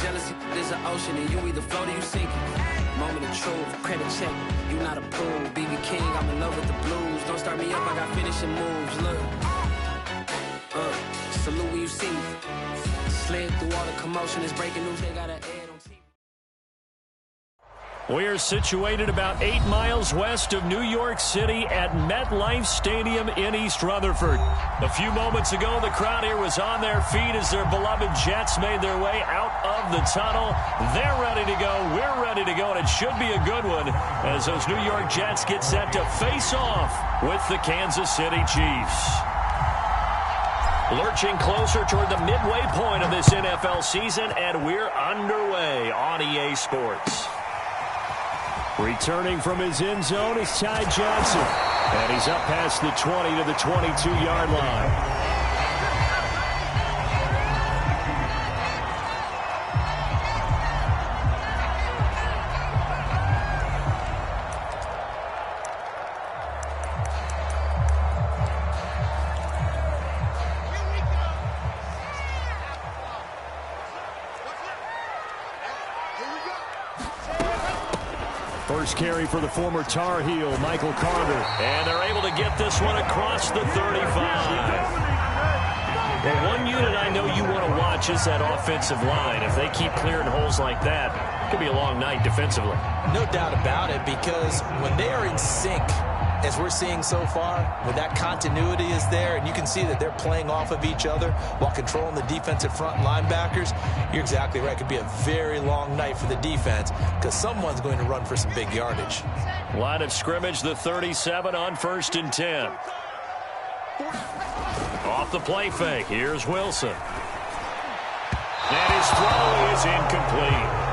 Jealousy is an ocean, and you either float or you sink it. Moment of truth, credit check, you not approved. BB King, I'm in love with the blues. Don't start me up, I got finishing moves. Look, salute when you see me. Slid through all the commotion, it's breaking news, they got an ad on TV. We're situated about 8 miles west of New York City at MetLife Stadium in East Rutherford. A few moments ago, the crowd here was on their feet as their beloved Jets made their way out of the tunnel. They're ready to go. We're ready to go, and it should be a good one as those New York Jets get set to face off with the Kansas City Chiefs. Lurching closer toward the midway point of this NFL season, and we're underway on EA Sports. Returning from his end zone is Ty Johnson. And he's up past the 20 to the 22-yard line. First carry for the former Tar Heel, Michael Carter. And they're able to get this one across the 35. Well, one unit I know you want to watch is that offensive line. If they keep clearing holes like that, it could be a long night defensively. No doubt about it, because when they are in sync, as we're seeing so far, when that continuity is there and you can see that they're playing off of each other while controlling the defensive front linebackers, you're exactly right. It could be a very long night for the defense because someone's going to run for some big yardage. Line of scrimmage, the 37 on 1st and 10. Off the play fake, here's Wilson. And his throw is incomplete.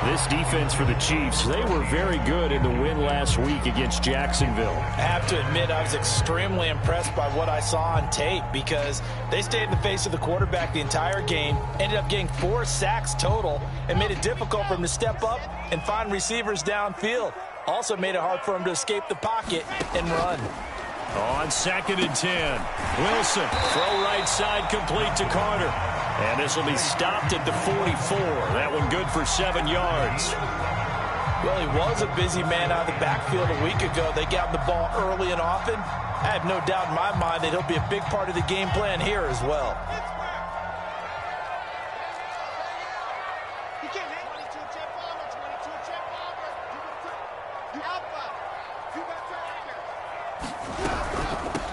This defense for the Chiefs, they were very good in the win last week against Jacksonville. I have to admit, I was extremely impressed by what I saw on tape because they stayed in the face of the quarterback the entire game, ended up getting 4 sacks total, and made it difficult for him to step up and find receivers downfield. Also made it hard for him to escape the pocket and run. On 2nd and 10, Wilson, throw right side complete to Carter. And this will be stopped at the 44. That one good for 7 yards. Well, he was a busy man out of the backfield a week ago. They got him the ball early and often. I have no doubt in my mind that he'll be a big part of the game plan here as well.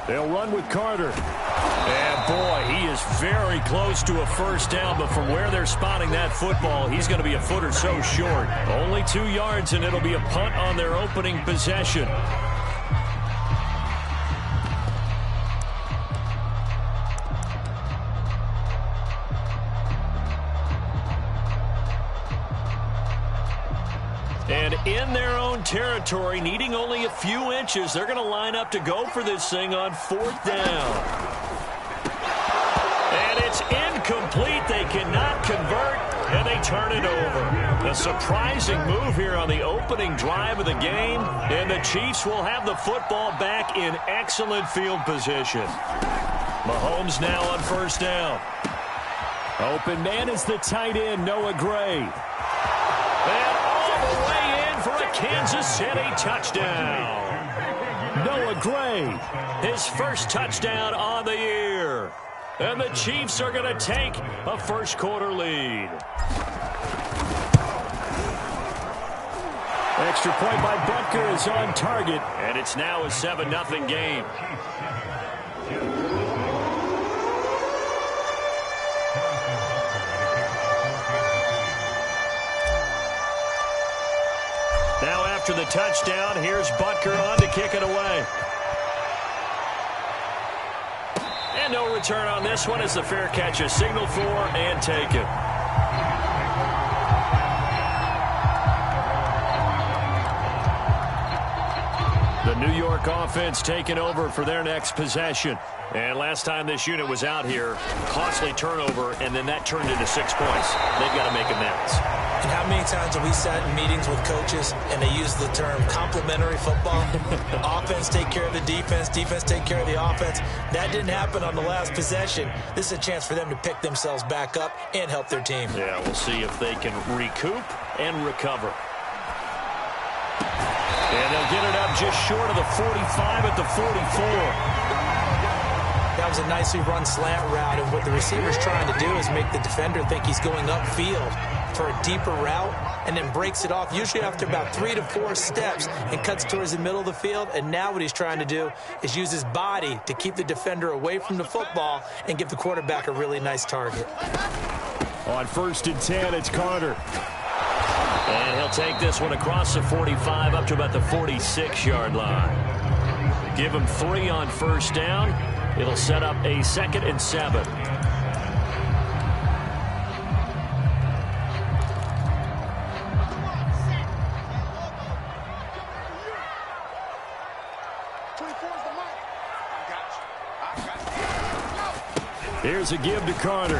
They'll run with Carter. And, boy, he is very close to a first down, but from where they're spotting that football, he's going to be a foot or so short. Only 2 yards, and it'll be a punt on their opening possession. And in their own territory, needing only a few inches, they're going to line up to go for this thing on 4th down. And it's incomplete. They cannot convert, and they turn it over. A surprising move here on the opening drive of the game, and the Chiefs will have the football back in excellent field position. Mahomes now on 1st down. Open man is the tight end, Noah Gray. And all the way in for a Kansas City touchdown. Noah Gray, his first touchdown on the year. And the Chiefs are going to take a first-quarter lead. Extra point by Butker is on target, and it's now a 7-0 game. Now after the touchdown, here's Butker on to kick it away. And no return on this one as the fair catch is signaled for and taken. The New York offense taking over for their next possession. And last time this unit was out here, costly turnover, and then that turned into 6 points. They've got to make amends. And how many times have we sat in meetings with coaches and they use the term complementary football? Offense take care of the defense, defense take care of the offense. That didn't happen on the last possession. This is a chance for them to pick themselves back up and help their team. Yeah, we'll see if they can recoup and recover. And they'll get it up just short of the 45 at the 44. That was a nicely run slant route, and what the receiver's trying to do is make the defender think he's going upfield for a deeper route, and then breaks it off, usually after about 3 to 4 steps, and cuts towards the middle of the field. And now what he's trying to do is use his body to keep the defender away from the football and give the quarterback a really nice target. On 1st and 10, it's Carter. And he'll take this one across the 45 up to about the 46-yard line. Give him 3 on 1st down. It'll set up a 2nd and 7. Here's a give to Carter.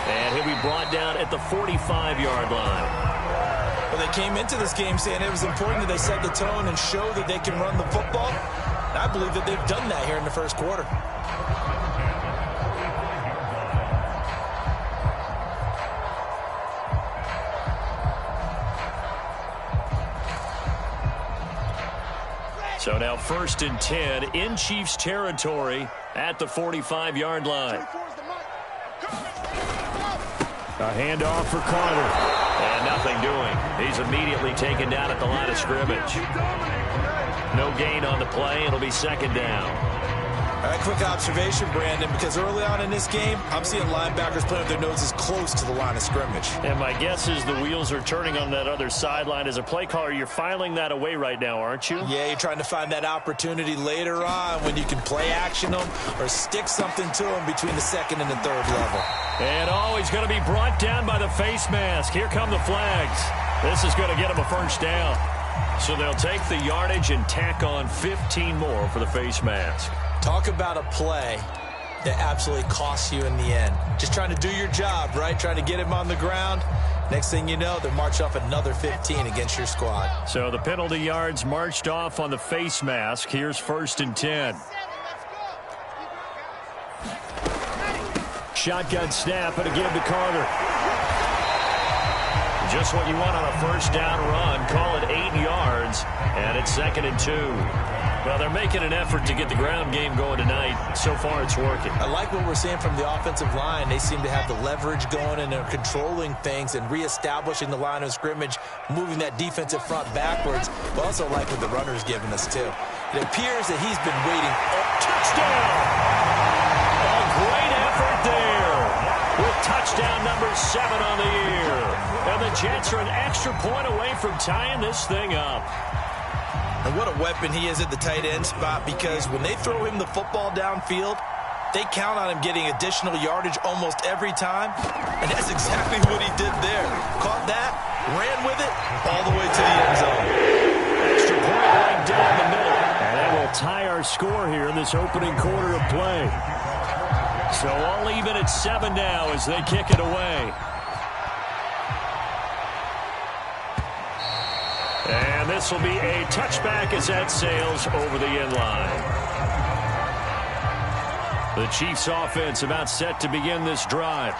And he'll be brought down at the 45-yard line. Well, they came into this game saying it was important that they set the tone and show that they can run the football. And I believe that they've done that here in the first quarter. So now 1st and 10 in Chiefs territory at the 45-yard line. A handoff for Carter. And nothing doing. He's immediately taken down at the line of scrimmage. No gain on the play. It'll be 2nd down. All right, quick observation, Brandon, because early on in this game, I'm seeing linebackers playing with their noses close to the line of scrimmage. And my guess is the wheels are turning on that other sideline. As a play caller, you're filing that away right now, aren't you? Yeah, you're trying to find that opportunity later on when you can play action them or stick something to them between the 2nd and the 3rd level. And he's going to be brought down by the face mask. Here come the flags. This is going to get him a 1st down. So they'll take the yardage and tack on 15 more for the face mask. Talk about a play that absolutely costs you in the end. Just trying to do your job, right? Trying to get him on the ground. Next thing you know, they march off another 15 against your squad. So the penalty yards marched off on the face mask. Here's 1st and 10. Shotgun snap and a give to Carter. Just what you want on a 1st down run. Call it 8 yards, and it's 2nd and 2. Well, they're making an effort to get the ground game going tonight. So far, it's working. I like what we're seeing from the offensive line. They seem to have the leverage going, and they're controlling things and reestablishing the line of scrimmage, moving that defensive front backwards. But also like what the runner's giving us, too. It appears that he's been waiting. Touchdown! A great effort there with touchdown number 7 on the year. And the Jets are an extra point away from tying this thing up. And what a weapon he is at the tight end spot, because when they throw him the football downfield, they count on him getting additional yardage almost every time. And that's exactly what he did there. Caught that, ran with it, all the way to the end zone. Extra point right down the middle. And that will tie our score here in this opening quarter of play. So all even at 7 now as they kick it away. And this will be a touchback as that sails over the end line. The Chiefs offense about set to begin this drive.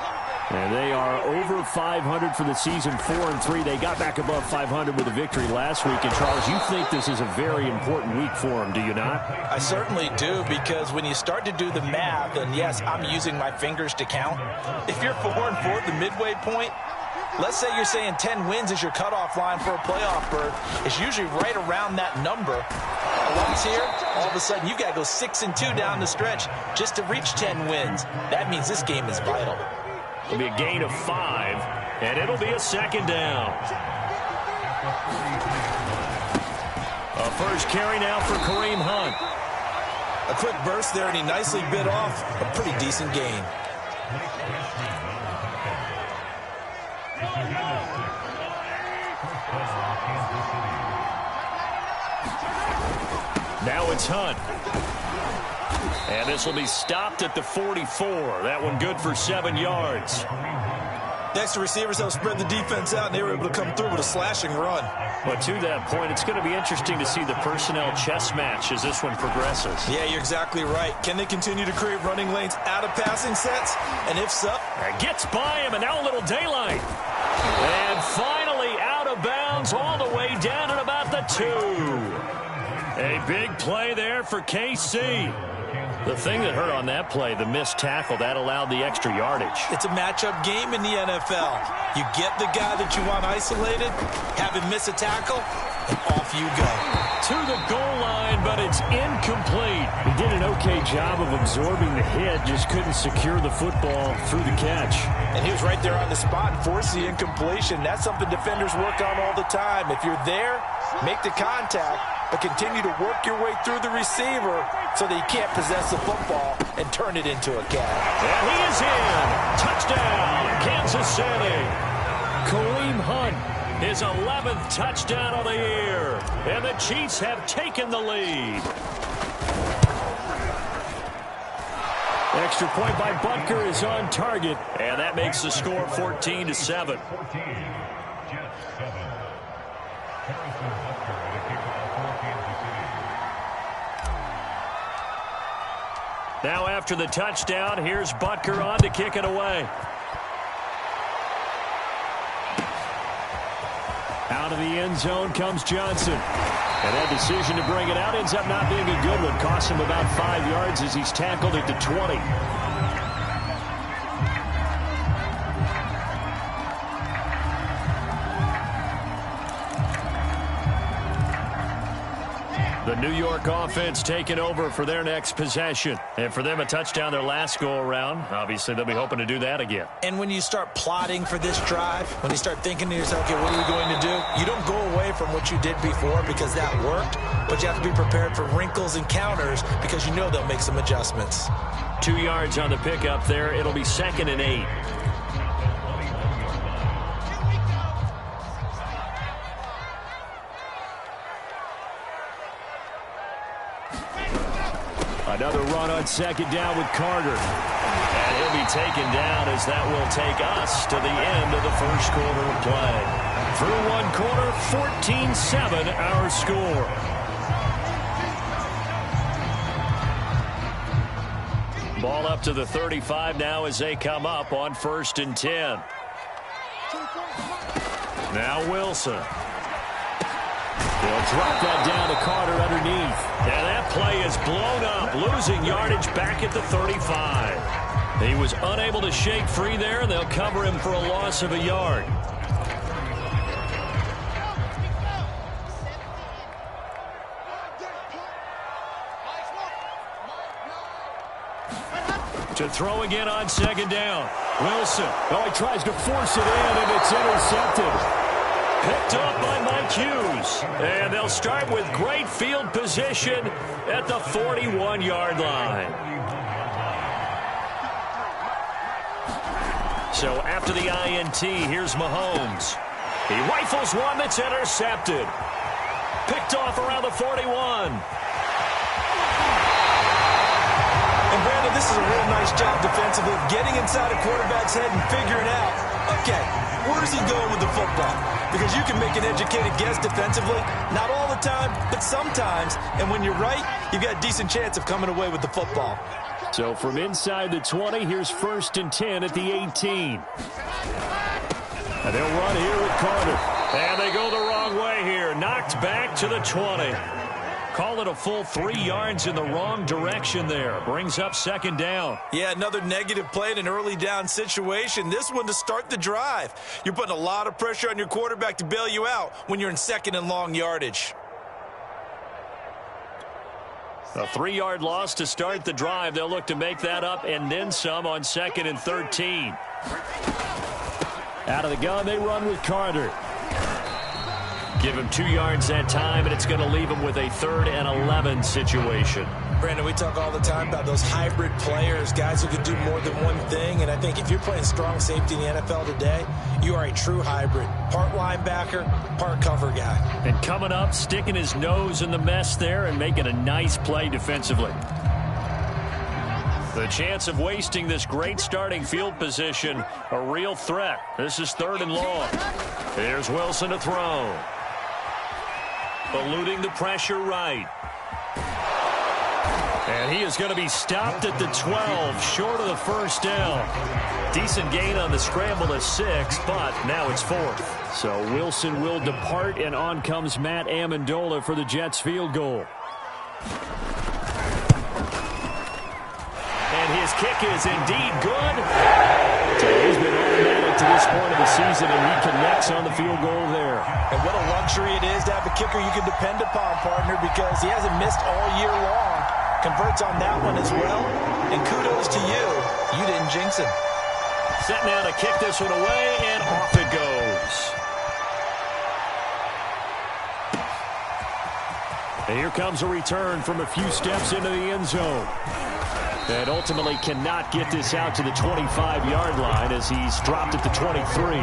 And they are over 500 for the season, 4-3. They got back above 500 with a victory last week. And, Charles, you think this is a very important week for them, do you not? I certainly do, because when you start to do the math, and yes, I'm using my fingers to count. If you're 4-4 at the midway point, let's say you're saying 10 wins is your cutoff line for a playoff berth. It's usually right around that number. Once here, all of a sudden, you've got to go 6-2 down the stretch just to reach 10 wins. That means this game is vital. It'll be a gain of 5, and it'll be a 2nd down. A first carry now for Kareem Hunt. A quick burst there, and he nicely bit off a pretty decent gain. Now it's Hunt. And this will be stopped at the 44. That one good for 7 yards. Thanks to receivers that will spread the defense out, and they were able to come through with a slashing run. But to that point, it's going to be interesting to see the personnel chess match as this one progresses. Yeah, you're exactly right. Can they continue to create running lanes out of passing sets? And if so... Gets by him, and now a little daylight. And finally out of bounds all the way down at about the 2. A big play there for Kese. The thing that hurt on that play, the missed tackle, that allowed the extra yardage. It's a matchup game in the NFL. You get the guy that you want isolated, have him miss a tackle, and off you go. To the goal line, but it's incomplete. He did an okay job of absorbing the hit, just couldn't secure the football through the catch. And he was right there on the spot and forced the incompletion. That's something defenders work on all the time. If you're there, make the contact, but continue to work your way through the receiver so that you can't possess the football and turn it into a catch. And he is in. Touchdown, Kansas City. Kareem Hunt, his 11th touchdown of the year. And the Chiefs have taken the lead. Extra point by Butker is on target. And that makes the score 14-7. Now after the touchdown, here's Butker on to kick it away. Out of the end zone comes Johnson. And that decision to bring it out ends up not being a good one. Costs him about 5 yards as he's tackled at the 20. The New York offense taking over for their next possession. And for them, a touchdown their last go-around. Obviously, they'll be hoping to do that again. And when you start plotting for this drive, when you start thinking to yourself, okay, what are we going to do? You don't go away from what you did before because that worked, but you have to be prepared for wrinkles and counters because you know they'll make some adjustments. 2 yards on the pickup there. It'll be 2nd and 8. Another run on 2nd down with Carter. And he'll be taken down as that will take us to the end of the first quarter of play. Through one quarter, 14-7 our score. Ball up to the 35 now as they come up on 1st and 10. Now Wilson. They'll drop that down to Carter underneath. And that play is blown up, losing yardage back at the 35. He was unable to shake free there, and they'll cover him for a loss of a yard. To throw again on 2nd down. Wilson. Oh, he tries to force it in, and it's intercepted. Picked up by Mike Hughes. And they'll start with great field position at the 41-yard line. So after the INT, here's Mahomes. He rifles one that's intercepted. Picked off around the 41. And Brandon, this is a real nice job defensively of getting inside a quarterback's head and figuring out, okay, where's he going with the football? Because you can make an educated guess defensively, not all the time, but sometimes. And when you're right, you've got a decent chance of coming away with the football. So from inside the 20, here's 1st and 10 at the 18. And they'll run here with Carter. And they go the wrong way here. Knocked back to the 20. Call it a full 3 yards in the wrong direction there. Brings up 2nd down. Yeah, another negative play in an early down situation. This one to start the drive. You're putting a lot of pressure on your quarterback to bail you out when you're in 2nd and long yardage. A 3-yard loss to start the drive. They'll look to make that up and then some on 2nd and 13. Out of the gun, they run with Carter. Give him 2 yards that time, and it's going to leave him with a 3rd and 11 situation. Brandon, we talk all the time about those hybrid players, guys who can do more than one thing. And I think if you're playing strong safety in the NFL today, you are a true hybrid. Part linebacker, part cover guy. And coming up, sticking his nose in the mess there and making a nice play defensively. The chance of wasting this great starting field position, a real threat. This is 3rd and long. Here's Wilson to throw. Eluding the pressure right. And he is going to be stopped at the 12, short of the first down. Decent gain on the scramble at 6, but now it's 4th. So Wilson will depart, and on comes Matt Amendola for the Jets field goal. And his kick is indeed good. So he's been automatic to this point of the season, and he connects on the field goal there. And what a luxury it is to have a kicker you can depend upon, partner, because he hasn't missed all year long. Converts on that one as well. And kudos to you. You didn't jinx him. Set now to kick this one away, and off it goes. And here comes a return from a few steps into the end zone. And ultimately cannot get this out to the 25-yard line as he's dropped at the 23.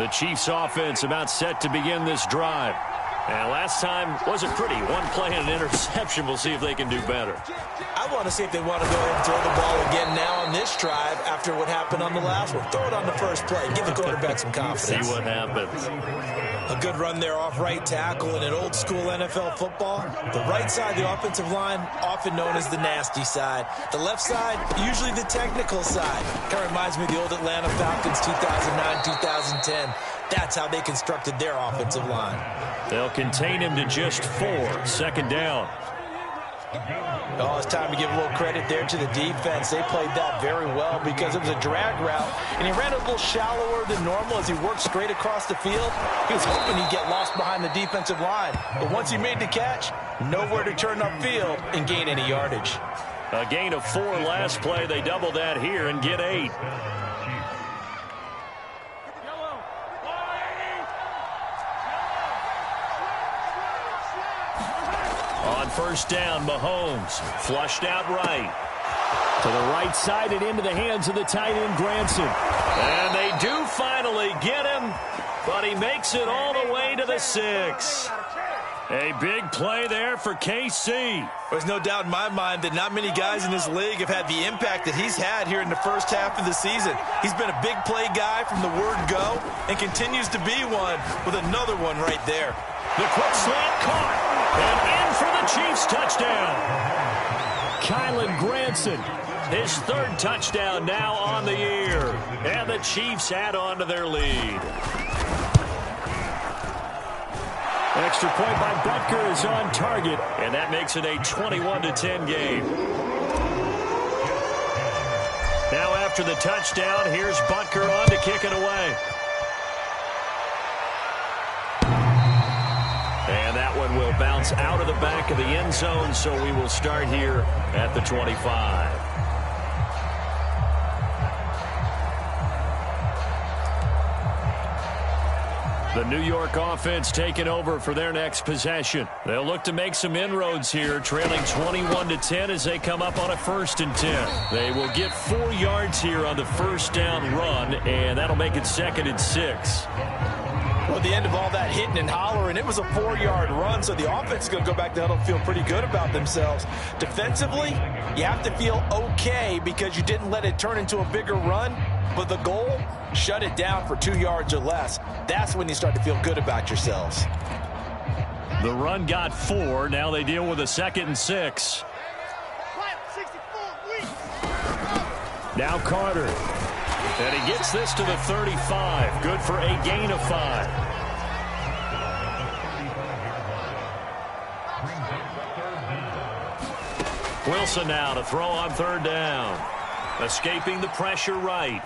The Chiefs offense about set to begin this drive. And last time wasn't pretty. One play and an interception. We'll see if they can do better. I want to see if they want to go ahead and throw the ball again now on this drive after what happened on the last one. Throw it on the first play. Give the quarterback some confidence. See what happens. A good run there off right tackle in an old school NFL football. The right side, the offensive line, often known as the nasty side. The left side, usually the technical side. Kind of reminds me of the old Atlanta Falcons 2009, 2010. That's how they constructed their offensive line. They'll contain him to just 4. 2nd down. Oh, it's time to give a little credit there to the defense. They played that very well because it was a drag route, and he ran a little shallower than normal as he worked straight across the field. He was hoping he'd get lost behind the defensive line, but once he made the catch, nowhere to turn upfield and gain any yardage. A gain of 4 last play. They double that here and get 8. On 1st down, Mahomes flushed out right. To the right side and into the hands of the tight end, Granson. And they do finally get him, but he makes it all the way to the 6. A big play there for Kese. There's no doubt in my mind that not many guys in this league have had the impact that he's had here in the first half of the season. He's been a big play guy from the word go and continues to be one with another one right there. The quick slant caught and in for the Chiefs touchdown. Kylan Granson, his 3rd touchdown now on the year. And the Chiefs add on to their lead. Extra point by Butker is on target, and that makes it a 21-10 game. Now after the touchdown, here's Butker on to kick it away. And that one will bounce out of the back of the end zone, so we will start here at the 25. The New York offense taking over for their next possession. They'll look to make some inroads here, trailing 21-10 as they come up on a 1st and 10. They will get 4 yards here on the 1st down run, and that'll make it 2nd and 6. Well, at the end of all that hitting and hollering, it was a 4-yard run, so the offense is going to go back to huddle and feel pretty good about themselves. Defensively, you have to feel okay because you didn't let it turn into a bigger run, but the goal, shut it down for 2 yards or less. That's when you start to feel good about yourselves. The run got 4. Now they deal with a 2nd and 6. Now Carter. And he gets this to the 35. Good for a gain of 5. Wilson now to throw on 3rd down. Escaping the pressure right.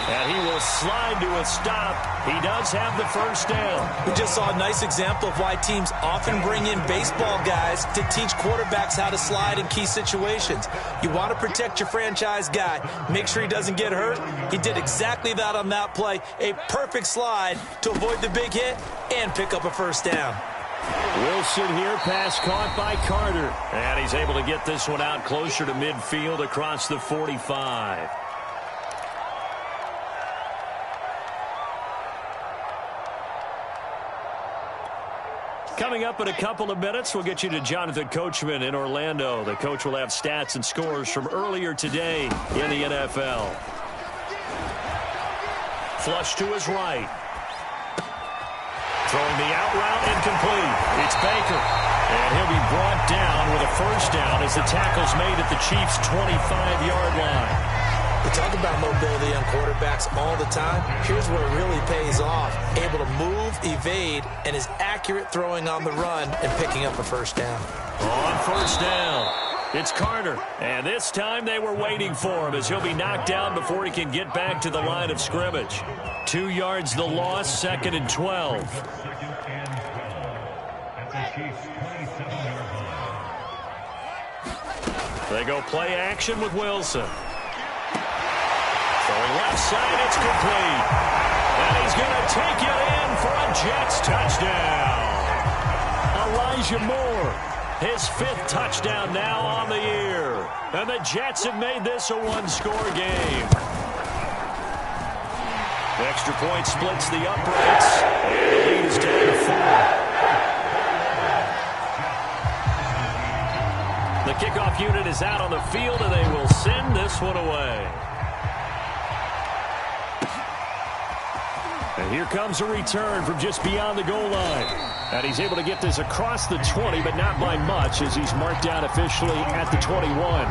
And he will slide to a stop. He does have the 1st down. We just saw a nice example of why teams often bring in baseball guys to teach quarterbacks how to slide in key situations. You want to protect your franchise guy. Make sure he doesn't get hurt. He did exactly that on that play. A perfect slide to avoid the big hit and pick up a 1st down. Wilson here, pass caught by Carter. And he's able to get this one out closer to midfield across the 45. Coming up in a couple of minutes, we'll get you to Jonathan Coachman in Orlando. The coach will have stats and scores from earlier today in the NFL. Flush to his right. Throwing the out route incomplete. It's Baker. And he'll be brought down with a first down as the tackle's made at the Chiefs' 25-yard line. We talk about mobility on quarterbacks all the time. Here's where it really pays off. Able to move, evade, and is accurate throwing on the run and picking up a first down. On first down, it's Carter. And this time they were waiting for him as he'll be knocked down before he can get back to the line of scrimmage. 2 yards the loss, 2nd and 12. They go play action with Wilson. Throwing left side, it's complete. And he's going to take it in for a Jets touchdown. Elijah Moore, his 5th touchdown now on the year. And the Jets have made this a one-score game. The extra point splits the uprights. And the lead is down to 4. The kickoff unit is out on the field, and they will send this one away. And here comes a return from just beyond the goal line. And he's able to get this across the 20, but not by much, as he's marked down officially at the 21.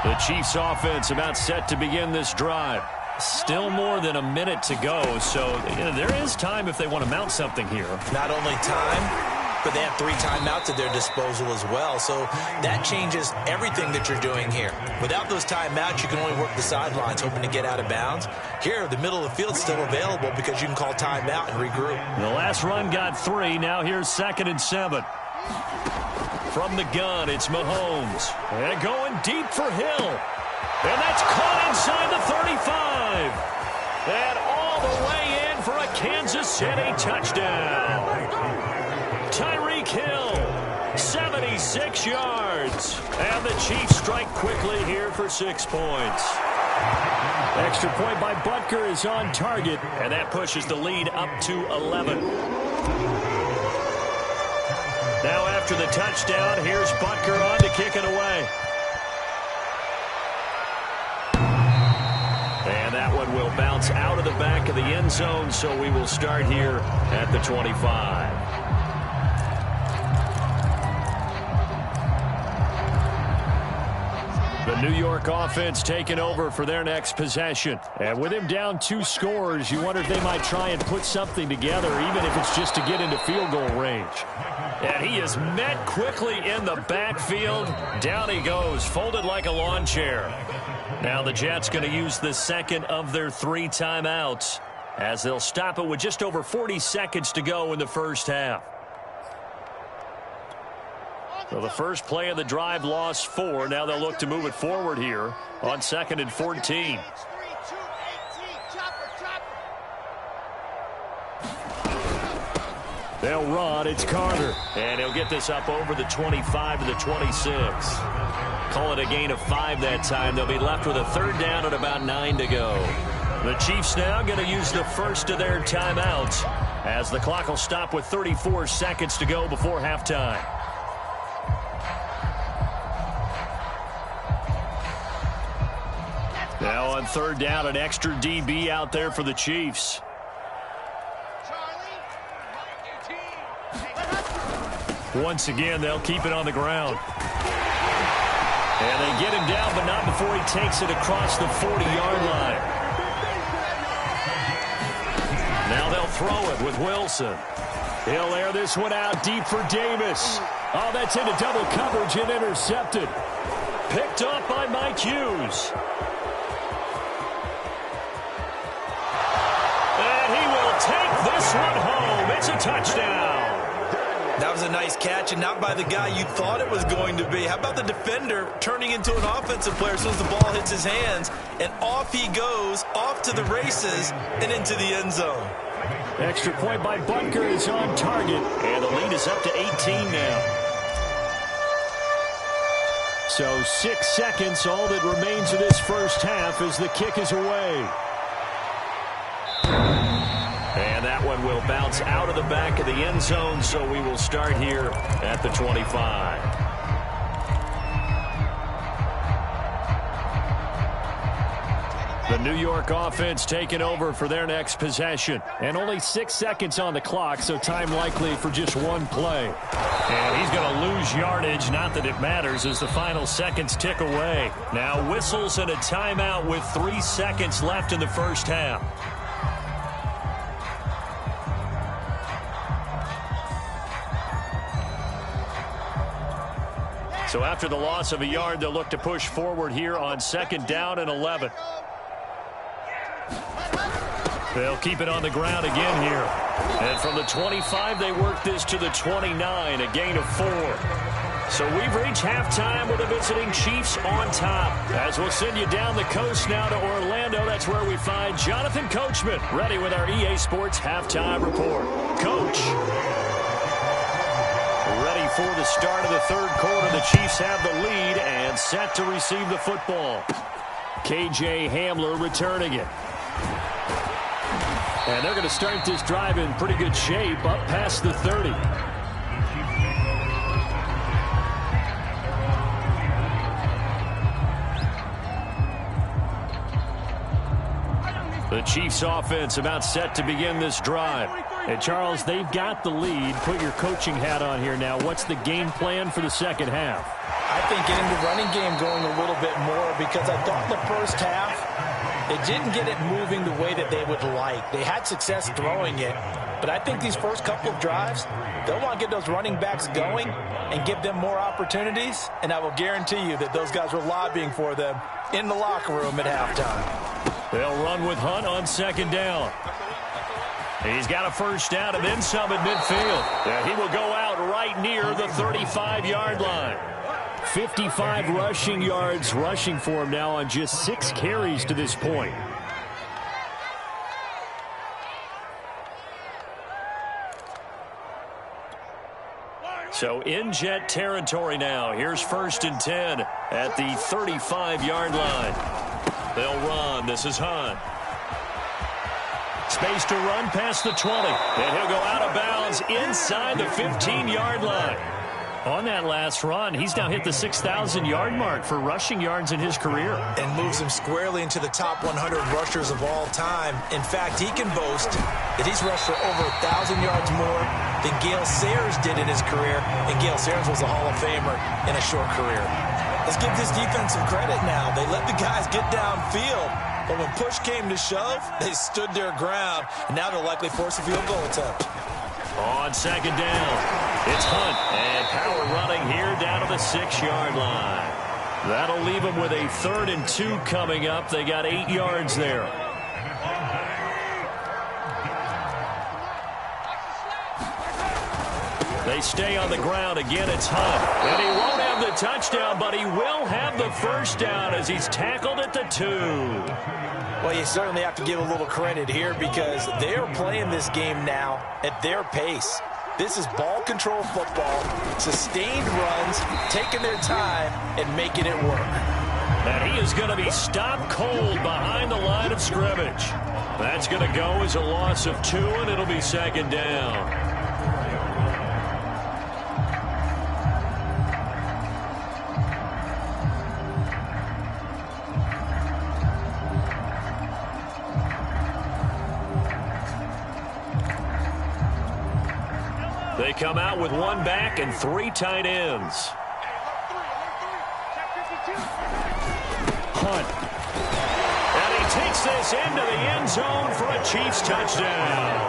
The Chiefs offense about set to begin this drive. Still more than a minute to go, so there is time if they want to mount something here. Not only time, but they have 3 timeouts at their disposal as well, so that changes everything that you're doing here. Without those timeouts, you can only work the sidelines, hoping to get out of bounds. Here, the middle of the field's still available because you can call timeout and regroup. The last run got 3. Now here's 2nd and 7. From the gun, it's Mahomes. And going deep for Hill. And that's caught inside the 35. And all the way in for a Kansas City touchdown. Tyreek Hill, 76 yards. And the Chiefs strike quickly here for 6 points. Extra point by Butker is on target, and that pushes the lead up to 11. Now after the touchdown, here's Butker on to kick it away. And that one will bounce out of the back of the end zone, so we will start here at the 25. The New York offense taking over for their next possession. And with him down 2 scores, you wonder if they might try and put something together, even if it's just to get into field goal range. And he is met quickly in the backfield. Down he goes, folded like a lawn chair. Now the Jets going to use the second of their 3 timeouts as they'll stop it with just over 40 seconds to go in the first half. So the first play of the drive lost 4. Now they'll look to move it forward here on 2nd and 14. They'll run. It's Carter. And he'll get this up over the 25 to the 26. Call it a gain of 5 that time. They'll be left with a 3rd down and about 9 to go. The Chiefs now going to use the first of their timeouts as the clock will stop with 34 seconds to go before halftime. Now on 3rd down, an extra DB out there for the Chiefs. Once again, they'll keep it on the ground. And they get him down, but not before he takes it across the 40-yard line. Now they'll throw it with Wilson. He'll air this one out deep for Davis. Oh, that's into double coverage and intercepted. Picked up by Mike Hughes. And he will take this one home. It's a touchdown. That was a nice catch, and not by the guy you thought it was going to be. How about the defender turning into an offensive player as soon as the ball hits his hands, and off he goes, off to the races, and into the end zone. Extra point by Butker is on target, and the lead is up to 18 now. So 6 seconds, all that remains of this first half as the kick is away. bounce out of the back of the end zone, so we will start here at the 25. The New York offense taking over for their next possession. And only 6 seconds on the clock, so time likely for just one play. And he's going to lose yardage, not that it matters, as the final seconds tick away. Now whistles and a timeout with 3 seconds left in the first half. So after the loss of a yard, they'll look to push forward here on 2nd down and 11. They'll keep it on the ground again here. And from the 25, they work this to the 29, a gain of 4. So we've reached halftime with the visiting Chiefs on top. As we'll send you down the coast now to Orlando, that's where we find Jonathan Coachman, ready with our EA Sports halftime report. Coach. Ready for the start of the third quarter. The Chiefs have the lead and set to receive the football. KJ Hamler returning it. And they're going to start this drive in pretty good shape, up past the 30. The Chiefs offense about set to begin this drive. And Charles, they've got the lead. Put your coaching hat on here now. What's the game plan for the second half? I think getting the running game going a little bit more, because I thought the first half, they didn't get it moving the way that they would like. They had success throwing it, but I think these first couple of drives, they'll want to get those running backs going and give them more opportunities, and I will guarantee you that those guys were lobbying for them in the locker room at halftime. They'll run with Hunt on 2nd down. He's got a first down and then some at midfield. And he will go out right near the 35-yard line. 55 rushing yards rushing for him now on just 6 carries to this point. So in Jet territory now. Here's 1st and 10 at the 35-yard line. They'll run. This is Hunt. Space to run past the 20. And he'll go out of bounds inside the 15-yard line. On that last run, he's now hit the 6,000-yard mark for rushing yards in his career. And moves him squarely into the top 100 rushers of all time. In fact, he can boast that he's rushed for over 1,000 yards more than Gale Sayers did in his career. And Gale Sayers was a Hall of Famer in a short career. Let's give this defense some credit now. They let the guys get downfield. But when push came to shove, they stood their ground. And now they'll likely force a field goal attempt. On 2nd down, it's Hunt, and power running here down to the 6-yard line. That'll leave them with a 3rd and 2 coming up. They got 8 yards there. They stay on the ground. Again, it's Hunt. And he won't have the touchdown, but he will have the first down as he's tackled at the 2. Well, you certainly have to give a little credit here because they're playing this game now at their pace. This is ball control football, sustained runs, taking their time and making it work. And he is going to be stopped cold behind the line of scrimmage. That's going to go as a loss of 2, and it'll be 2nd down. They come out with 1 back and 3 tight ends. Hunt. And he takes this into the end zone for a Chiefs touchdown.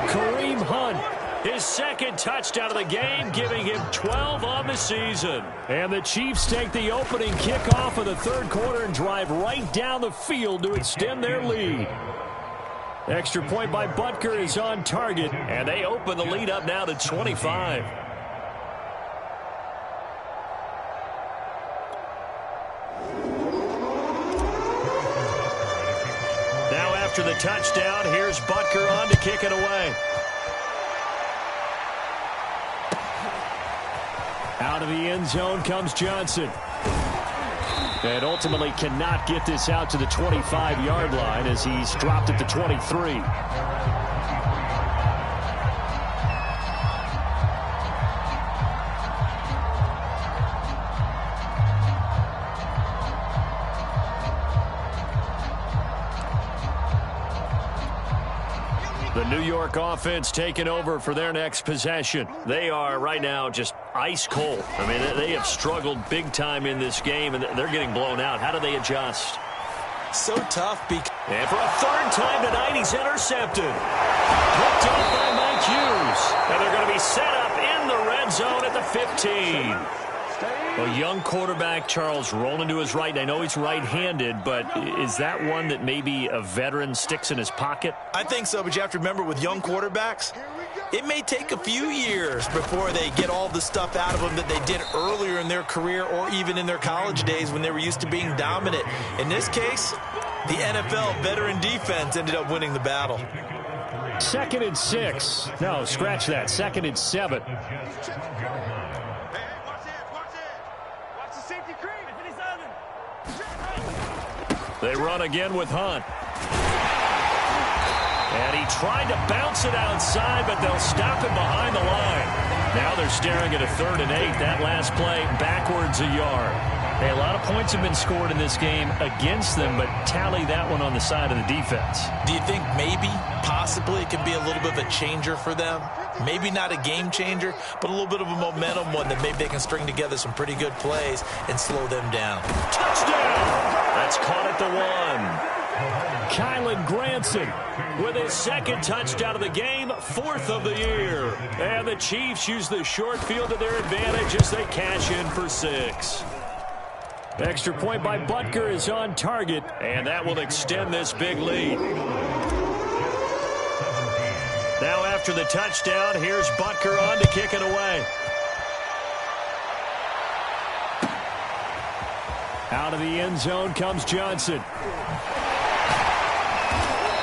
Kareem Hunt, his 2nd touchdown of the game, giving him 12 on the season. And the Chiefs take the opening kickoff of the 3rd quarter and drive right down the field to extend their lead. Extra point by Butker is on target, and they open the lead up now to 25. Now after the touchdown, here's Butker on to kick it away. Out of the end zone comes Johnson. And ultimately cannot get this out to the 25-yard line as he's dropped at the 23. The New York offense taking over for their next possession. They are right now just ice cold. I mean, they have struggled big time in this game, and they're getting blown out. How do they adjust? So tough. And for a third time tonight, he's intercepted. Picked up by Mike Hughes. And they're going to be set up in the red zone at the 15. A young quarterback, Charles, rolling to his right. And I know he's right-handed, but is that one that maybe a veteran sticks in his pocket? I think so, but you have to remember with young quarterbacks, it may take a few years before they get all the stuff out of them that they did earlier in their career or even in their college days when they were used to being dominant. In this case, the NFL veteran defense ended up winning the battle. 2nd and 6. No, scratch that. 2nd and 7. They run again with Hunt. And he tried to bounce it outside, but they'll stop him behind the line. Now they're staring at a 3rd and 8. That last play backwards a yard. Hey, a lot of points have been scored in this game against them, but tally that one on the side of the defense. Do you think maybe, possibly, it could be a little bit of a changer for them? Maybe not a game changer, but a little bit of a momentum one that maybe they can string together some pretty good plays and slow them down. Touchdown! That's caught at the 1. Kylan Granson with his 2nd touchdown of the game, 4th of the year. And the Chiefs use the short field to their advantage as they cash in for 6. Extra point by Butker is on target, and that will extend this big lead. Now after the touchdown, here's Butker on to kick it away. Out of the end zone comes Johnson.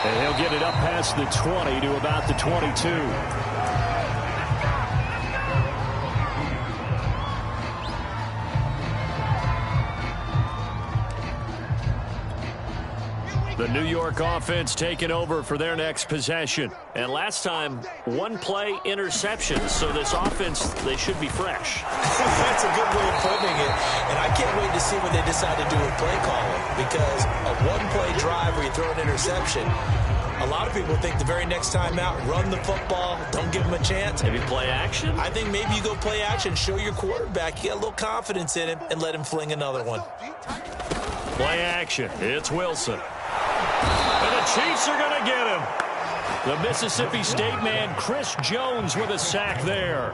And he'll get it up past the 20 to about the 22. The New York offense taking over for their next possession. And last time, 1-play interception. So this offense, they should be fresh. That's a good way of putting it. And I can't wait to see when they decide to do a play calling. Because a 1-play drive where you throw an interception, a lot of people think the very next time out, run the football, don't give him a chance. Maybe play action? I think maybe you go play action, show your quarterback, you get a little confidence in him, and let him fling another one. Play action. It's Wilson. And the Chiefs are going to get him. The Mississippi State man, Chris Jones, with a sack there.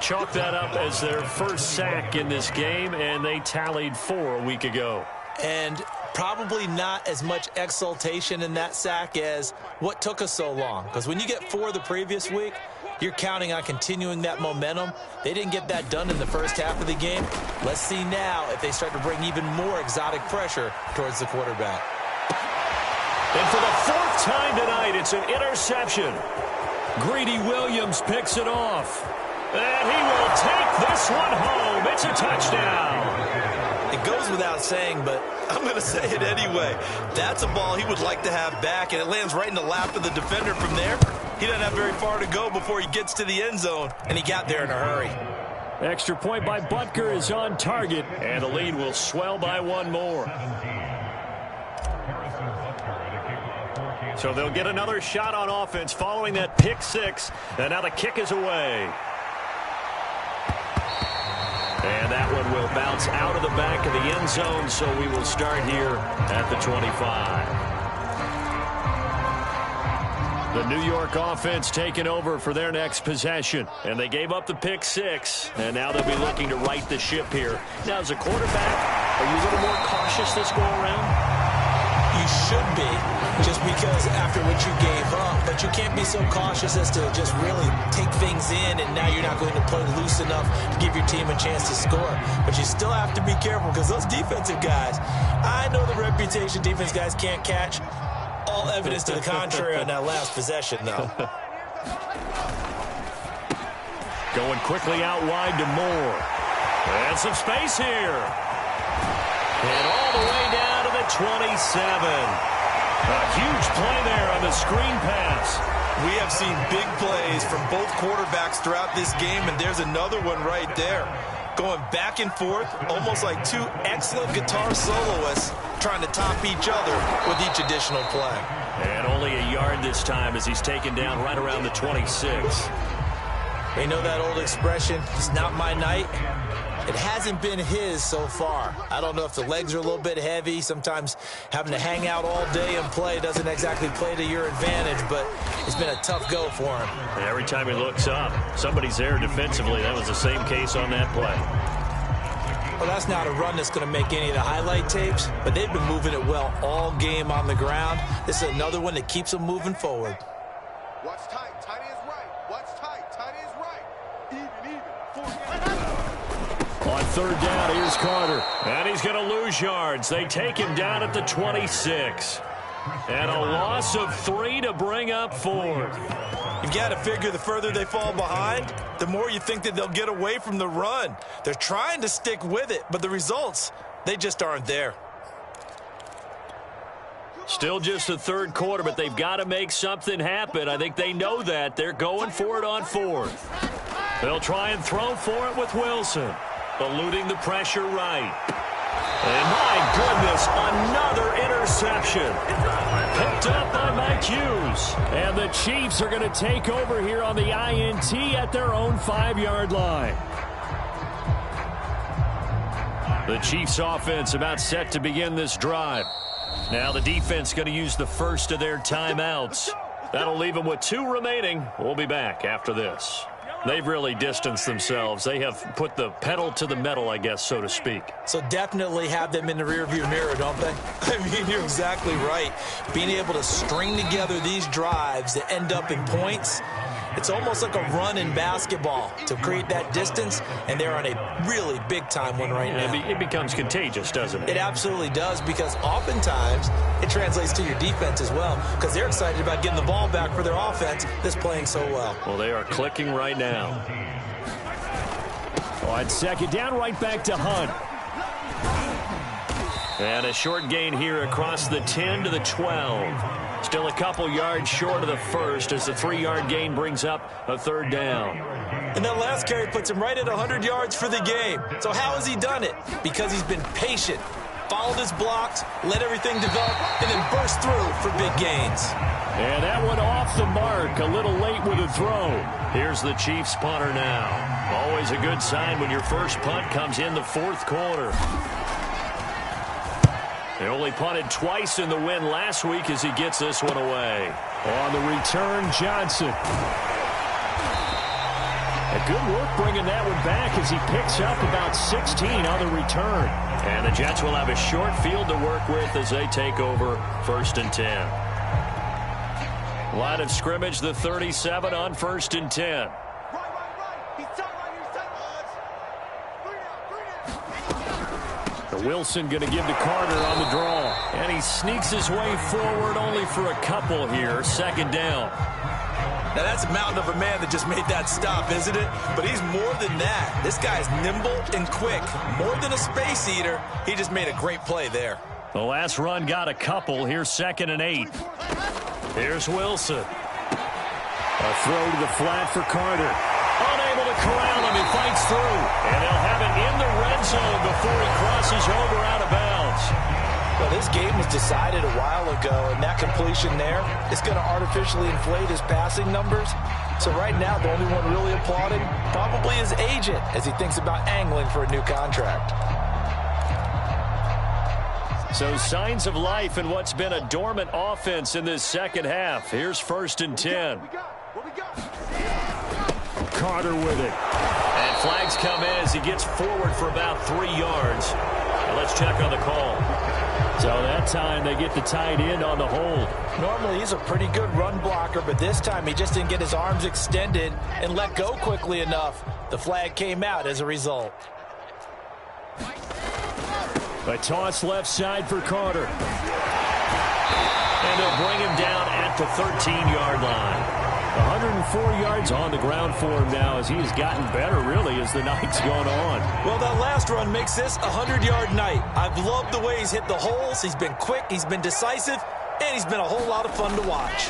Chalk that up as their first sack in this game, and they tallied 4 a week ago. And probably not as much exultation in that sack as what took us so long. Because when you get 4 the previous week, you're counting on continuing that momentum. They didn't get that done in the first half of the game. Let's see now if they start to bring even more exotic pressure towards the quarterback. And for the 4th time tonight, it's an interception. Greedy Williams picks it off. And he will take this one home. It's a touchdown. It goes without saying, but I'm going to say it anyway. That's a ball he would like to have back, and it lands right in the lap of the defender from there. He doesn't have very far to go before he gets to the end zone, and he got there in a hurry. Extra point by Butker is on target, and the lead will swell by 1 more. So they'll get another shot on offense following that pick 6, and now the kick is away. And that one will bounce out of the back of the end zone, so we will start here at the 25. The New York offense taking over for their next possession. And they gave up the pick 6, and now they'll be looking to right the ship here. Now, as a quarterback, are you a little more cautious this go around? You should be, just because after what you gave up, but you can't be so cautious as to just really take things in, and now you're not going to play loose enough to give your team a chance to score. But you still have to be careful, because those defensive guys, I know the reputation defense guys can't catch. All evidence to the contrary on that last possession, though. Going quickly out wide to Moore. And some space here. And all the way down to the 27. A huge play there on the screen pass. We have seen big plays from both quarterbacks throughout this game, and there's another one right there. Going back and forth, almost like 2 excellent guitar soloists trying to top each other with each additional play. And only a yard this time as he's taken down right around the 26. You know that old expression, it's not my night? It hasn't been his so far. I don't know if the legs are a little bit heavy. Sometimes having to hang out all day and play doesn't exactly play to your advantage, but it's been a tough go for him. And every time he looks up, somebody's there defensively. That was the same case on that play. Well, that's not a run that's going to make any of the highlight tapes, but they've been moving it well all game on the ground. This is another one that keeps them moving forward. Watch tight. Tiny is right. Watch tight. Tiny is right. Even. On third down, here's Carter. And he's going to lose yards. They take him down at the 26. And a loss of 3 to bring up 4. You've got to figure the further they fall behind, the more you think that they'll get away from the run. They're trying to stick with it, but the results, they just aren't there. Still just the third quarter, but they've got to make something happen. I think they know that. They're going for it on 4th. They'll try and throw for it with Wilson. Eluding the pressure right. And my goodness, another interception. Picked up by Mike Hughes. And the Chiefs are going to take over here on the INT at their own 5-yard line. The Chiefs offense about set to begin this drive. Now the defense going to use the first of their timeouts. That'll leave them with 2 remaining. We'll be back after this. They've really distanced themselves. They have put the pedal to the metal, I guess, so to speak. So definitely have them in the rearview mirror, don't they? I mean, you're exactly right. Being able to string together these drives that end up in points, it's almost like a run in basketball to create that distance, and they're on a really big-time one right now. It becomes contagious, doesn't it? It absolutely does, because oftentimes it translates to your defense as well, because they're excited about getting the ball back for their offense that's playing so well. Well, they are clicking right now. On second down, right back to Hunt. And a short gain here across the 10 to the 12. Still a couple yards short of the first as the 3-yard gain brings up a third down. And that last carry puts him right at 100 yards for the game. So how has he done it? Because he's been patient, followed his blocks, let everything develop, and then burst through for big gains. And that one off the mark, a little late with a throw. Here's the Chiefs punter now. Always a good sign when your first punt comes in the 4th quarter. They only punted twice in the win last week as he gets this one away. On the return, Johnson. A good work bringing that one back as he picks up about 16 on the return. And the Jets will have a short field to work with as they take over 1st and 10. Line of scrimmage, the 37 on 1st and 10. Wilson going to give to Carter on the draw. And he sneaks his way forward only for a couple here. 2nd down. Now that's a mountain of a man that just made that stop, isn't it? But he's more than that. This guy's nimble and quick. More than a space eater. He just made a great play there. The last run got a couple. Here's 2nd and 8. Here's Wilson. A throw to the flat for Carter. Unable to corral him. He fights through. And they'll have it in the red zone before he crosses over out of bounds. Well, this game was decided a while ago, and that completion there is going to artificially inflate his passing numbers. So right now, the only one really applauding probably his agent as he thinks about angling for a new contract. So signs of life in what's been a dormant offense in this second half. Here's 1st and 10. Carter with it. And flags come in as he gets forward for about 3 yards. Now let's check on the call. So that time they get the tight end on the hold. Normally he's a pretty good run blocker, but this time he just didn't get his arms extended and let go quickly enough. The flag came out as a result. A toss left side for Carter. And they'll bring him down at the 13-yard line. 104 yards on the ground for him now as he has gotten better, really, as the night's gone on. Well, that last run makes this a 100-yard night. I've loved the way he's hit the holes. He's been quick, he's been decisive, and he's been a whole lot of fun to watch.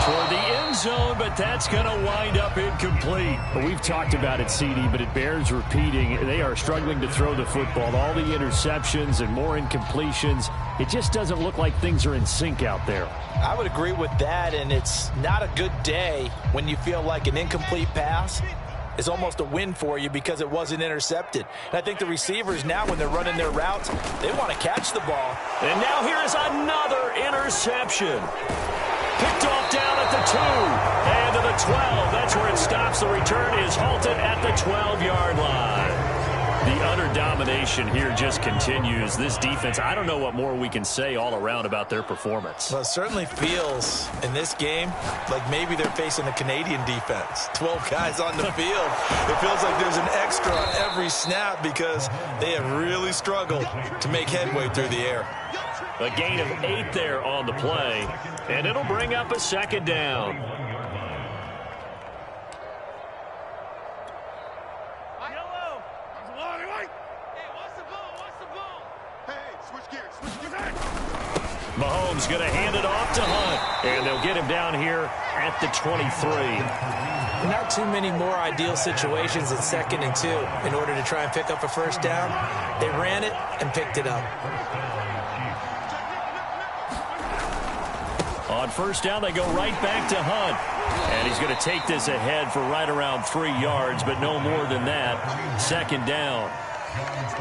toward the end zone, but that's going to wind up incomplete. Well, we've talked about it, CD, but it bears repeating. They are struggling to throw the football. All the interceptions and more incompletions. It just doesn't look like things are in sync out there. I would agree with that, and it's not a good day when you feel like an incomplete pass is almost a win for you because it wasn't intercepted. And I think the receivers now, when they're running their routes, they want to catch the ball. And now here is another interception. Picked off down at the 2 and to the 12. That's where it stops. The return is halted at the 12-yard line. The utter domination here just continues. This defense, I don't know what more we can say all around about their performance. Well, it certainly feels in this game like maybe they're facing a Canadian defense. 12 guys on the field. It feels like there's an extra on every snap because they have really struggled to make headway through the air. A gain of 8 there on the play, and it'll bring up a second down. Mahomes going to hand it off to Hunt, and they'll get him down here at the 23. Not too many more ideal situations at 2nd and 2 in order to try and pick up a first down. They ran it and picked it up. On first down, they go right back to Hunt. And he's going to take this ahead for right around 3 yards, but no more than that. 2nd down.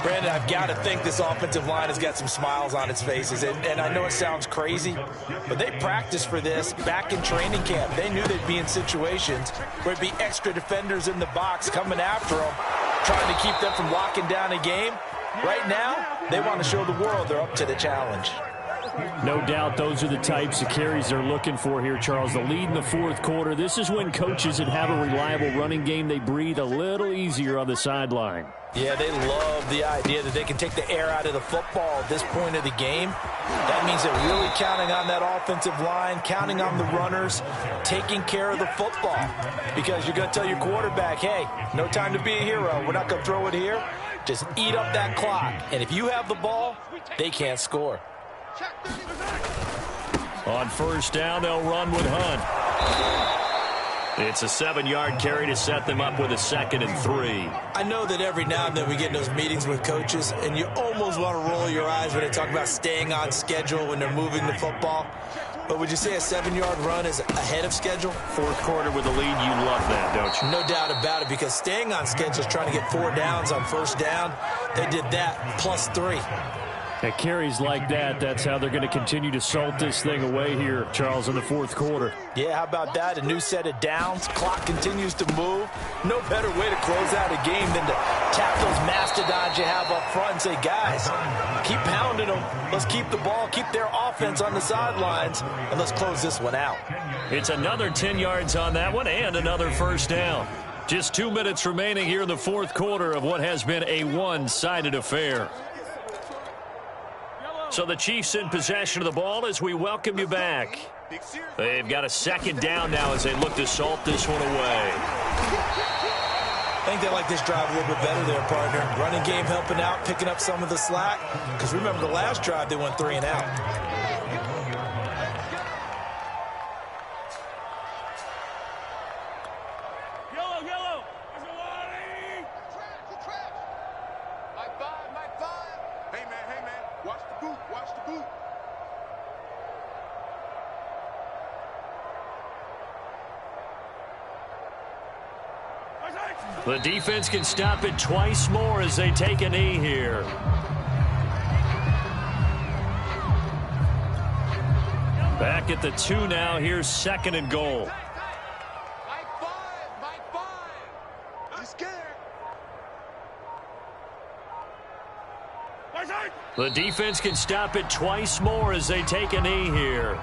Brandon, I've got to think this offensive line has got some smiles on its faces. And I know it sounds crazy, but they practiced for this back in training camp. They knew they'd be in situations where it'd be extra defenders in the box coming after them, trying to keep them from locking down a game. Right now, they want to show the world they're up to the challenge. No doubt those are the types of carries they're looking for here, Charles. The lead in the 4th quarter. This is when coaches that have a reliable running game, they breathe a little easier on the sideline. Yeah, they love the idea that they can take the air out of the football at this point of the game. That means they're really counting on that offensive line, counting on the runners, taking care of the football. Because you're going to tell your quarterback, hey, no time to be a hero. We're not going to throw it here. Just eat up that clock. And if you have the ball, they can't score. On first down, they'll run with Hunt. It's a 7-yard carry to set them up with a 2nd and 3. I know that every now and then we get in those meetings with coaches, and you almost want to roll your eyes when they talk about staying on schedule when they're moving the football. But would you say a 7-yard run is ahead of schedule? 4th quarter with a lead, you love that, don't you? No doubt about it, because staying on schedule is trying to get 4 downs on first down. They did that, plus 3. At carries like that, that's how they're going to continue to salt this thing away here, Charles, in the 4th quarter. Yeah, how about that? A new set of downs. Clock continues to move. No better way to close out a game than to tap those mastodons you have up front and say, guys, keep pounding them. Let's keep the ball, keep their offense on the sidelines, and let's close this one out. It's another 10 yards on that one and another first down. Just 2 minutes remaining here in the 4th quarter of what has been a one-sided affair. So the Chiefs in possession of the ball as we welcome you back. They've got a 2nd down now as they look to salt this one away. I think they like this drive a little bit better there, partner. Running game helping out, picking up some of the slack. Because remember, the last drive they went 3 and out. The defense can stop it twice more as they take a knee here. Back at the 2 now. Here's 2nd and goal. The defense can stop it twice more as they take a knee here.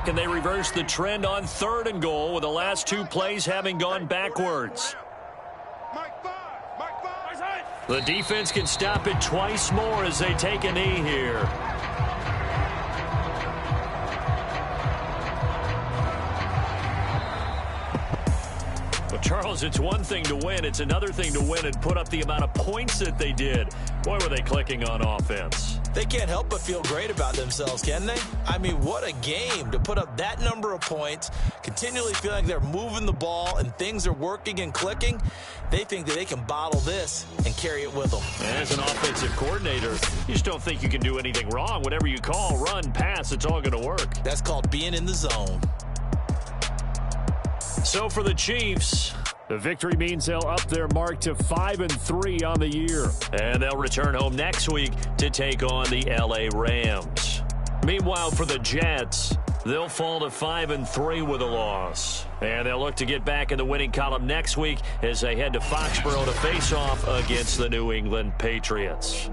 Can they reverse the trend on 3rd and goal with the last 2 plays having gone backwards? The defense can stop it twice more as they take a knee here. Well, Charles, it's one thing to win. It's another thing to win and put up the amount of points that they did. Boy, were they clicking on offense. They can't help but feel great about themselves, can they? I mean, what a game to put up that number of points, continually feel like they're moving the ball and things are working and clicking. They think that they can bottle this and carry it with them. As an offensive coordinator, you just don't think you can do anything wrong. Whatever you call, run, pass, it's all going to work. That's called being in the zone. So for the Chiefs, the victory means they'll up their mark to 5-3 on the year. And they'll return home next week to take on the LA Rams. Meanwhile, for the Jets, they'll fall to 5-3 with a loss. And they'll look to get back in the winning column next week as they head to Foxborough to face off against the New England Patriots.